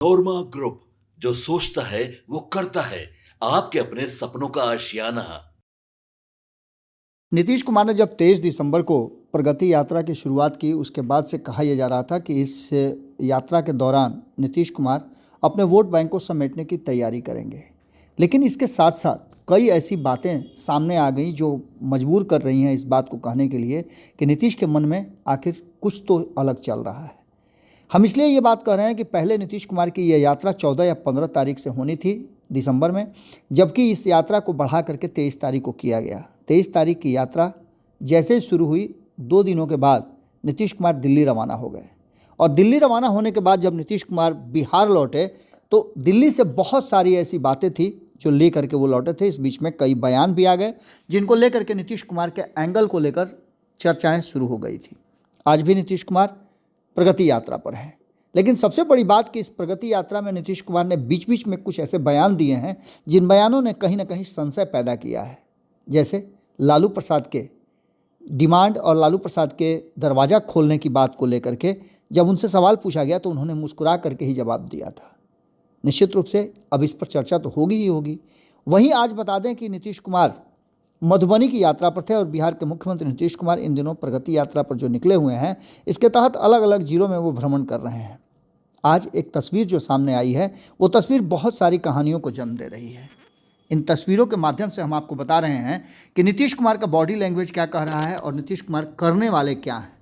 नोरमा group, जो सोचता है वो करता है। आपके अपने सपनों का आशियाना। नीतीश कुमार ने जब 23 दिसंबर को प्रगति यात्रा की शुरुआत की, उसके बाद से कहा यह जा रहा था कि इस यात्रा के दौरान नीतीश कुमार अपने वोट बैंक को समेटने की तैयारी करेंगे। लेकिन इसके साथ साथ कई ऐसी बातें सामने आ गई जो मजबूर कर रही हैं इस बात को कहने के लिए कि नीतीश के मन में आखिर कुछ तो अलग चल रहा है। हम इसलिए ये बात कर रहे हैं कि पहले नीतीश कुमार की यह यात्रा 14 या 15 तारीख से होनी थी दिसंबर में, जबकि इस यात्रा को बढ़ा करके 23 तारीख को किया गया। 23 तारीख की यात्रा जैसे ही शुरू हुई, 2 दिनों के बाद नीतीश कुमार दिल्ली रवाना हो गए। और दिल्ली रवाना होने के बाद जब नीतीश कुमार बिहार लौटे तो दिल्ली से बहुत सारी ऐसी बातें थी जो ले करके वो लौटे थे। इस बीच में कई बयान भी आ गए जिनको लेकर के नीतीश कुमार के एंगल को लेकर चर्चाएँ शुरू हो गई थी। आज भी नीतीश कुमार प्रगति यात्रा पर है, लेकिन सबसे बड़ी बात कि इस प्रगति यात्रा में नीतीश कुमार ने बीच बीच में कुछ ऐसे बयान दिए हैं जिन बयानों ने कहीं ना कहीं संशय पैदा किया है। जैसे लालू प्रसाद के डिमांड और लालू प्रसाद के दरवाज़ा खोलने की बात को लेकर के जब उनसे सवाल पूछा गया तो उन्होंने मुस्कुरा करके ही जवाब दिया था। निश्चित रूप से अब इस पर चर्चा तो होगी ही होगी। वहीं आज बता दें कि नीतीश कुमार मधुबनी की यात्रा पर थे और बिहार के मुख्यमंत्री नीतीश कुमार इन दिनों प्रगति यात्रा पर जो निकले हुए हैं, इसके तहत अलग अलग जिलों में वो भ्रमण कर रहे हैं। आज एक तस्वीर जो सामने आई है, वो तस्वीर बहुत सारी कहानियों को जन्म दे रही है। इन तस्वीरों के माध्यम से हम आपको बता रहे हैं कि नीतीश कुमार का बॉडी लैंग्वेज क्या कह रहा है और नीतीश कुमार करने वाले क्या हैं।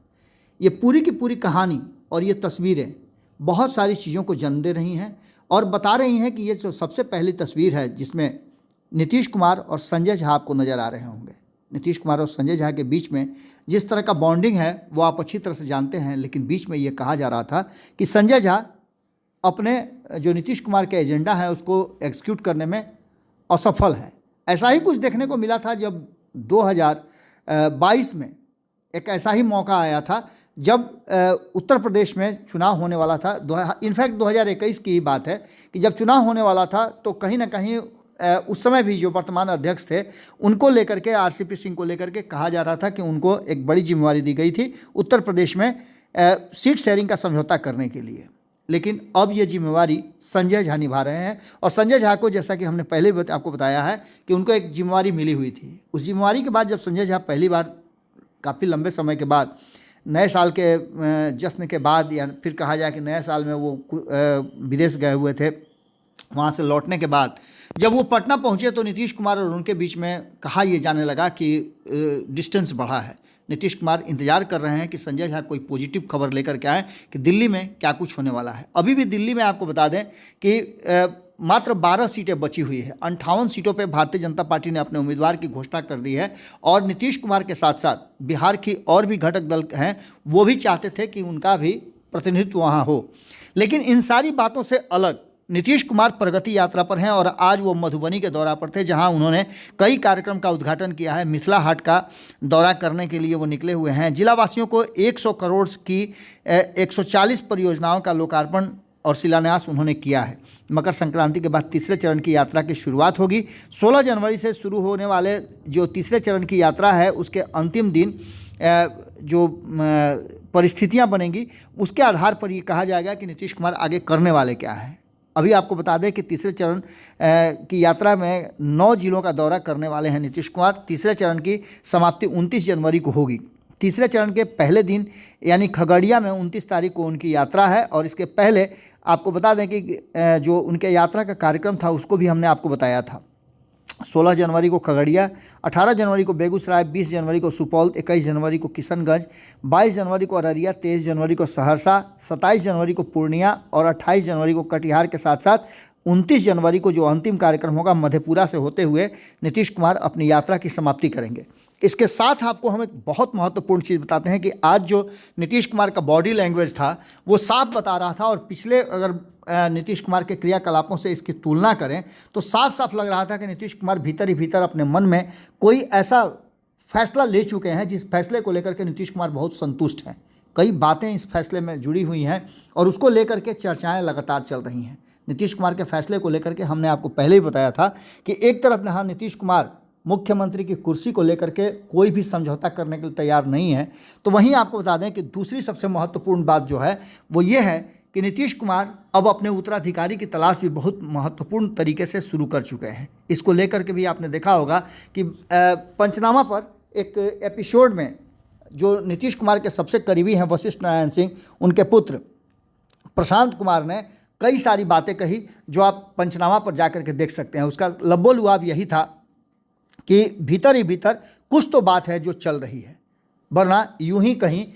ये पूरी की पूरी कहानी और ये तस्वीरें बहुत सारी चीज़ों को जन्म दे रही हैं और बता रही हैं कि ये जो सबसे पहली तस्वीर है जिसमें नीतीश कुमार और संजय झा आपको नज़र आ रहे होंगे। नीतीश कुमार और संजय झा के बीच में जिस तरह का बॉन्डिंग है वो आप अच्छी तरह से जानते हैं, लेकिन बीच में ये कहा जा रहा था कि संजय झा अपने जो नीतीश कुमार का एजेंडा है उसको एग्जीक्यूट करने में असफल है। ऐसा ही कुछ देखने को मिला था जब 2022 में एक ऐसा ही मौका आया था जब उत्तर प्रदेश में चुनाव होने वाला था। इनफैक्ट 2021 की ही बात है कि जब चुनाव होने वाला था तो कहीं ना कहीं उस समय भी जो वर्तमान अध्यक्ष थे उनको लेकर के, आरसीपी सिंह को लेकर के कहा जा रहा था कि उनको एक बड़ी जिम्मेवारी दी गई थी उत्तर प्रदेश में सीट शेयरिंग का समझौता करने के लिए। लेकिन अब ये जिम्मेवारी संजय झा निभा रहे हैं और संजय झा को, जैसा कि हमने पहले आपको बताया है कि उनको एक जिम्मेवारी मिली हुई थी। उस जिम्मेवारी के बाद जब संजय झा पहली बार काफ़ी लंबे समय के बाद नए साल के जश्न के बाद, या फिर कहा जाए कि नए साल में वो विदेश गए हुए थे, वहाँ से लौटने के बाद जब वो पटना पहुँचे तो नीतीश कुमार और उनके बीच में कहा यह जाने लगा कि डिस्टेंस बढ़ा है। नीतीश कुमार इंतजार कर रहे हैं कि संजय झा कोई पॉजिटिव खबर लेकर के आए कि दिल्ली में क्या कुछ होने वाला है। अभी भी दिल्ली में आपको बता दें कि मात्र 12 सीटें बची हुई है। 58 सीटों पे भारतीय जनता पार्टी ने अपने उम्मीदवार की घोषणा कर दी है और नीतीश कुमार के साथ साथ बिहार की और भी घटक दल हैं, वो भी चाहते थे कि उनका भी प्रतिनिधित्व वहाँ हो। लेकिन इन सारी बातों से अलग नीतीश कुमार प्रगति यात्रा पर हैं और आज वो मधुबनी के दौरा पर थे, जहां उन्होंने कई कार्यक्रम का उद्घाटन किया है। मिथिला हाट का दौरा करने के लिए वो निकले हुए हैं। जिलावासियों को 100 करोड़ की 140 परियोजनाओं का लोकार्पण और शिलान्यास उन्होंने किया है। मकर संक्रांति के बाद तीसरे चरण की यात्रा की शुरुआत होगी। 16 जनवरी से शुरू होने वाले जो तीसरे चरण की यात्रा है उसके अंतिम दिन जो परिस्थितियाँ बनेंगी उसके आधार पर ये कहा जाएगा कि नीतीश कुमार आगे करने वाले क्या हैं। अभी आपको बता दें कि तीसरे चरण की यात्रा में 9 जिलों का दौरा करने वाले हैं नीतीश कुमार। तीसरे चरण की समाप्ति 29 जनवरी को होगी। तीसरे चरण के पहले दिन यानी खगड़िया में 29 तारीख को उनकी यात्रा है और इसके पहले आपको बता दें कि जो उनके यात्रा का कार्यक्रम था उसको भी हमने आपको बताया था। 16 जनवरी को खगड़िया, 18 जनवरी को बेगूसराय, 20 जनवरी को सुपौल, 21 जनवरी को किशनगंज, 22 जनवरी को अररिया, 23 जनवरी को सहरसा, 27 जनवरी को पूर्णिया और 28 जनवरी को कटिहार के साथ साथ 29 जनवरी को जो अंतिम कार्यक्रम होगा मधेपुरा से होते हुए नीतीश कुमार अपनी यात्रा की समाप्ति करेंगे। इसके साथ आपको हम एक बहुत महत्वपूर्ण चीज़ बताते हैं कि आज जो नीतीश कुमार का बॉडी लैंग्वेज था वो साफ बता रहा था, और पिछले अगर नीतीश कुमार के क्रियाकलापों से इसकी तुलना करें तो साफ साफ लग रहा था कि नीतीश कुमार भीतर ही भीतर अपने मन में कोई ऐसा फैसला ले चुके हैं जिस फैसले को लेकर के नीतीश कुमार बहुत संतुष्ट हैं। कई बातें इस फैसले में जुड़ी हुई हैं और उसको लेकर के चर्चाएँ लगातार चल रही हैं। नीतीश कुमार के फैसले को लेकर के हमने आपको पहले ही बताया था कि एक तरफ यहाँ नीतीश कुमार मुख्यमंत्री की कुर्सी को लेकर के कोई भी समझौता करने के लिए तैयार नहीं है, तो वहीं आपको बता दें कि दूसरी सबसे महत्वपूर्ण बात जो है वो ये है कि नीतीश कुमार अब अपने उत्तराधिकारी की तलाश भी बहुत महत्वपूर्ण तरीके से शुरू कर चुके हैं। इसको लेकर के भी आपने देखा होगा कि पंचनामा पर एक एपिसोड में जो नीतीश कुमार के सबसे करीबी हैं वशिष्ठ नारायण सिंह, उनके पुत्र प्रशांत कुमार ने कई सारी बातें कही जो आप पंचनामा पर जाकर के देख सकते हैं। उसका लब्बो लुआब यही था कि भीतर ही भीतर कुछ तो बात है जो चल रही है, वरना यूं ही कहीं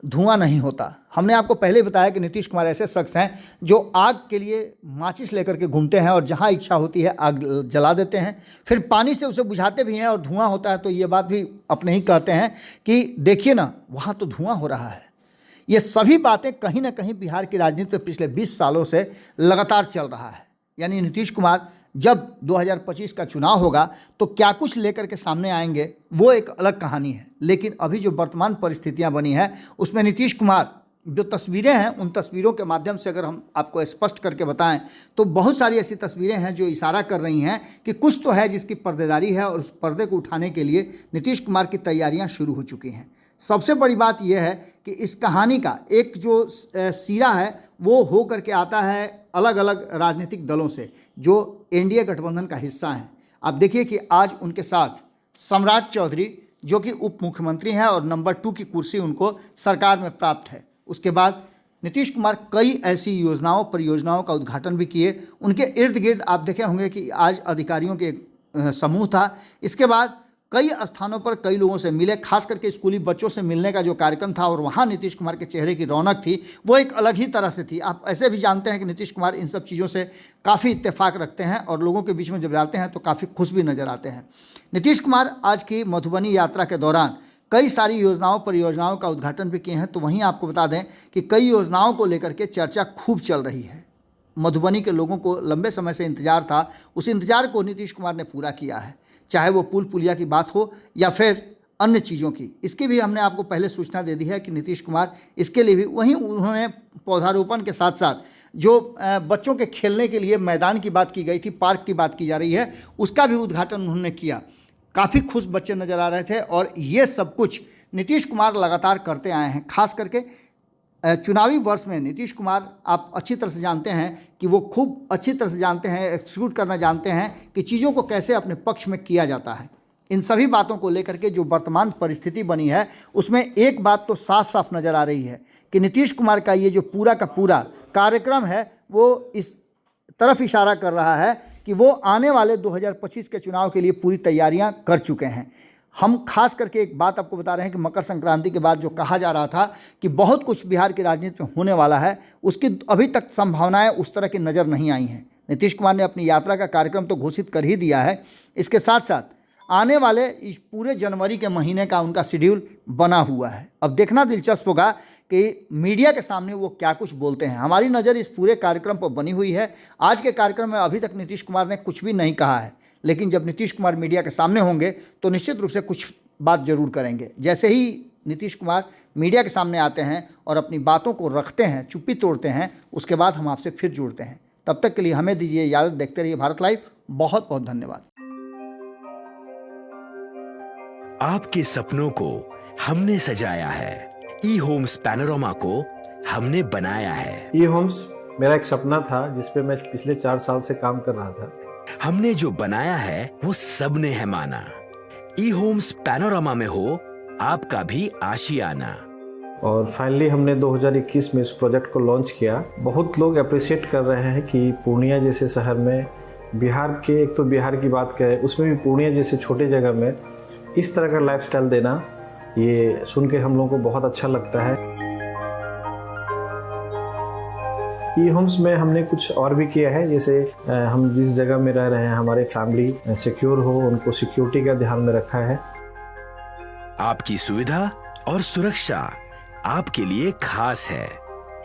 धुआं नहीं होता। हमने आपको पहले ही बताया कि नीतीश कुमार ऐसे शख्स हैं जो आग के लिए माचिस लेकर के घूमते हैं और जहां इच्छा होती है आग जला देते हैं, फिर पानी से उसे बुझाते भी हैं और धुआं होता है तो ये बात भी अपने ही कहते हैं कि देखिए ना वहाँ तो धुआं हो रहा है। ये सभी बातें कहीं ना कहीं बिहार की राजनीति में पिछले 20 सालों से लगातार चल रहा है। यानी नीतीश कुमार जब 2025 का चुनाव होगा तो क्या कुछ लेकर के सामने आएंगे वो एक अलग कहानी है, लेकिन अभी जो वर्तमान परिस्थितियां बनी है उसमें नीतीश कुमार जो तस्वीरें हैं उन तस्वीरों के माध्यम से अगर हम आपको स्पष्ट करके बताएं तो बहुत सारी ऐसी तस्वीरें हैं जो इशारा कर रही हैं कि कुछ तो है जिसकी पर्देदारी है और उस पर्दे को उठाने के लिए नीतीश कुमार की तैयारियां शुरू हो चुकी हैं। सबसे बड़ी बात यह है कि इस कहानी का एक जो सिरा है वो हो करके आता है अलग अलग राजनीतिक दलों से जो एनडीए गठबंधन का हिस्सा हैं। आप देखिए कि आज उनके साथ सम्राट चौधरी जो कि उप मुख्यमंत्री हैं और नंबर 2 की कुर्सी उनको सरकार में प्राप्त है। उसके बाद नीतीश कुमार कई ऐसी योजनाओं परियोजनाओं का उद्घाटन भी किए। उनके इर्द गिर्द आप देखे होंगे कि आज अधिकारियों के एक समूह था। इसके बाद कई स्थानों पर कई लोगों से मिले, खास करके स्कूली बच्चों से मिलने का जो कार्यक्रम था और वहाँ नीतीश कुमार के चेहरे की रौनक थी वो एक अलग ही तरह से थी। आप ऐसे भी जानते हैं कि नीतीश कुमार इन सब चीज़ों से काफ़ी इत्तेफाक रखते हैं और लोगों के बीच में जब जाते हैं तो काफ़ी खुश भी नज़र आते हैं। नीतीश कुमार आज की मधुबनी यात्रा के दौरान कई सारी योजनाओं परियोजनाओं का उद्घाटन भी किए हैं। तो वहीं आपको बता दें कि कई योजनाओं को लेकर के चर्चा खूब चल रही है। मधुबनी के लोगों को लंबे समय से इंतजार था, उस इंतजार को नीतीश कुमार ने पूरा किया है, चाहे वो पुल पुलिया की बात हो या फिर अन्य चीज़ों की। इसकी भी हमने आपको पहले सूचना दे दी है कि नीतीश कुमार इसके लिए भी वहीं उन्होंने पौधारोपण के साथ साथ जो बच्चों के खेलने के लिए मैदान की बात की गई थी, पार्क की बात की जा रही है, उसका भी उद्घाटन उन्होंने किया। काफ़ी खुश बच्चे नज़र आ रहे थे और ये सब कुछ नीतीश कुमार लगातार करते आए हैं। खास करके चुनावी वर्ष में नीतीश कुमार आप अच्छी तरह से जानते हैं कि वो खूब अच्छी तरह से जानते हैं, एक्सिक्यूट करना जानते हैं कि चीज़ों को कैसे अपने पक्ष में किया जाता है। इन सभी बातों को लेकर के जो वर्तमान परिस्थिति बनी है उसमें एक बात तो साफ साफ नज़र आ रही है कि नीतीश कुमार का ये जो पूरा का पूरा कार्यक्रम है वो इस तरफ इशारा कर रहा है कि वो आने वाले 2025 के चुनाव के लिए पूरी तैयारियां कर चुके हैं। हम खास करके एक बात आपको बता रहे हैं कि मकर संक्रांति के बाद जो कहा जा रहा था कि बहुत कुछ बिहार की राजनीति में होने वाला है, उसकी अभी तक संभावनाएं उस तरह की नज़र नहीं आई हैं। नीतीश कुमार ने अपनी यात्रा का कार्यक्रम तो घोषित कर ही दिया है, इसके साथ साथ आने वाले इस पूरे जनवरी के महीने का उनका शेड्यूल बना हुआ है। अब देखना दिलचस्प होगा कि मीडिया के सामने वो क्या कुछ बोलते हैं। हमारी नज़र इस पूरे कार्यक्रम पर बनी हुई है। आज के कार्यक्रम में अभी तक नीतीश कुमार ने कुछ भी नहीं कहा है, लेकिन जब नीतीश कुमार मीडिया के सामने होंगे तो निश्चित रूप से कुछ बात जरूर करेंगे। जैसे ही नीतीश कुमार मीडिया के सामने आते हैं और अपनी बातों को रखते हैं, चुप्पी तोड़ते हैं, उसके बाद हम आपसे फिर जुड़ते हैं। तब तक के लिए हमें दीजिए इजाज़त। देखते रहिए भारत लाइव। बहुत बहुत धन्यवाद। आपके सपनों को हमने सजाया है, ई होम्स पैनोरामा को हमने बनाया है। ई होम्स मेरा एक सपना था जिस पे मैं पिछले 4 साल से काम कर रहा था। हमने जो बनाया है वो सबने है माना। ई होम्स पैनोरामा में हो आपका भी आशियाना। और फाइनली हमने 2021 में इस प्रोजेक्ट को लॉन्च किया। बहुत लोग अप्रिशिएट कर रहे हैं कि पूर्णिया जैसे शहर में, बिहार के, एक तो बिहार की बात करें उसमें भी पूर्णिया जैसे छोटे जगह में इस तरह का लाइफस्टाइल देना, ये सुन के हम लोगों को बहुत अच्छा लगता है। ई होम्स में हमने कुछ और भी किया है, जैसे हम जिस जगह में रह रहे हैं हमारे फैमिली सिक्योर हो, उनको सिक्योरिटी का ध्यान में रखा है। आपकी सुविधा और सुरक्षा आपके लिए खास है,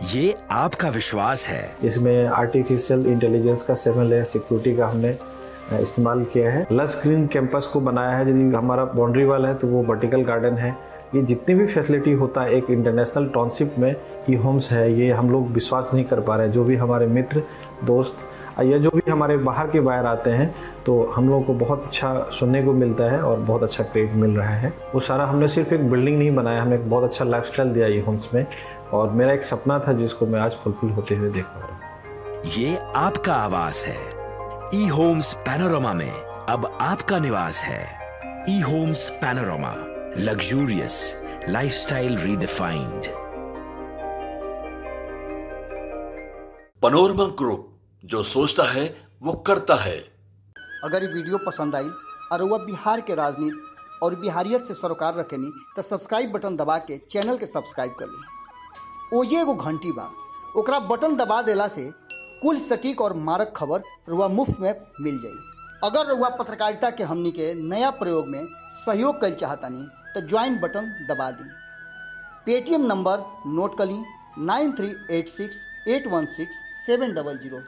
ये आपका विश्वास है। इसमें आर्टिफिशियल इंटेलिजेंस का 7 लेयर सिक्योरिटी का हमने इस्तेमाल किया है। लस ग्रीन कैंपस को बनाया है। यदि हमारा बाउंड्री वाल है तो वो वर्टिकल गार्डन है। ये जितनी भी फैसिलिटी होता है एक इंटरनेशनल टाउनशिप में ई होम्स है, ये हम लोग विश्वास नहीं कर पा रहे हैं। जो भी हमारे मित्र दोस्त या जो भी हमारे बाहर के बाहर आते हैं तो हम लोगों को बहुत अच्छा सुनने को मिलता है और बहुत अच्छा क्रेडिट मिल रहा है। वो सारा हमने सिर्फ एक बिल्डिंग नहीं बनाया, हमने एक बहुत अच्छा लाइफस्टाइल दिया ई होम्स में। और मेरा एक सपना था जिसको मैं आज फुलफिल होते हुए देख पा रहा हूँ। ये आपका आवास है। ई होम्स पैनोरामा में अब आपका निवास है। E Homes Panorama, luxurious lifestyle redefined. Panorama group, जो सोचता है वो करता है। अगर ये वीडियो पसंद आई और वह बिहार के राजनीति और बिहारियत से सरोकार रखेनी तो सब्सक्राइब बटन दबा के चैनल के सब्सक्राइब कर ली। ओजे एगो घंटी बा, ओकरा बटन दबा देला से कुल सटीक और मारक खबर रुआ मुफ्त में मिल जाई। अगर रुआ पत्रकारिता के हमनी के नया प्रयोग में सहयोग कर चाहतानी तो ज्वाइन बटन दबा दी। पेटीएम नंबर नोट कर ली 9386 816 700।